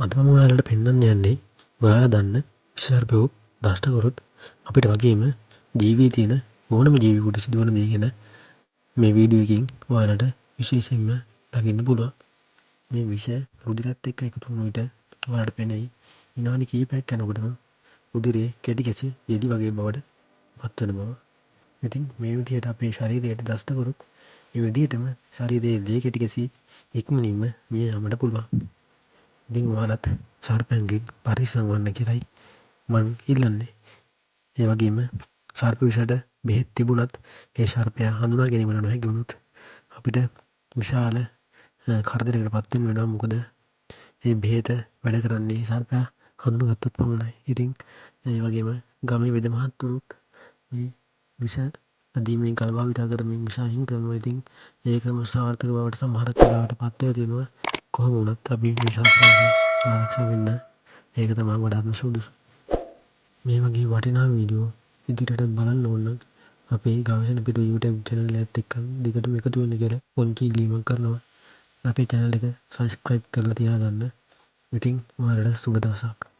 අද මම ඔයාලට පෙන්වන්න යන්නේ ඔයාලා දන්න විෂසර්පයෝ දෂ්ට කරොත් අපිට වගේම ජීවිතේ තියෙන ඕනම ජීවියෙකුට සිදුවන දේ ගැන මේ වීඩියෝ එකකින් ඔයාලට විශේෂයෙන්ම දකින්න පුළුවන්. මේ විෂ රුධිරත් එක්ක එකතු වුණු විට ඔයාලට පෙනෙයි විනාඩි කිහිපයක් යනකොටම රුධිරේ කැටි කැසි එලි වගේ බවට පත් වෙන බව. ඉතින් මේ විදිහට අපේ ශරීරයට දෂ්ට කරොත් මේ විදිහටම ශරීරයේ ලේ කැටි කැසි ඉක්මනින්ම මිය යාමට පුළුවන්. ඉතින් ඔයාලත් සර්පයන්ගෙන් පරිස්සම් වන්න කියලයි මං ඉල්ලන්නේ. ඒ වගේම සර්ප විෂයට බෙහෙත් තිබුණත් ඒ සර්පයා හඳුනා ගැනීමට නොහැකි වුණොත් අපිට විශාල කරදරයකට පත් වෙන්න වෙනවා. මොකද ඒ බෙහෙත වැඩ කරන්නේ සර්පයා හඳුනාගත්තොත් පමණයි. ඉතින් ඒ වගේම ගමේ වෙද මහත්තුරුත් මේ විෂ අදීමෙන් කල් භාවිතා කරමින් විෂ අහිමි කරනවා. ඉතින් ඒකම සාර්ථක බවට සමහරක් වෙලාවට පත් වෙලා තියෙනවා. කොහොම වුණත් අපි මේ ශාස්ත්‍රයෙන් ආරක්ෂා වෙන්න ඒක තමයි වඩාත්ම සුදුසු. මේ වගේ වටිනා වීඩියෝ ඉදිරියටත් බලන්න ඕන නම් අපේ ගවේෂණ පිටු YouTube channel එකත් එක්ක දිගටම එකතු වෙන්න කියලා පොන්චි ඉල්ලීමක් කරනවා. අපේ channel එක subscribe කරලා තියාගන්න. ඉතින් ඔයාලට සුබ දවසක්.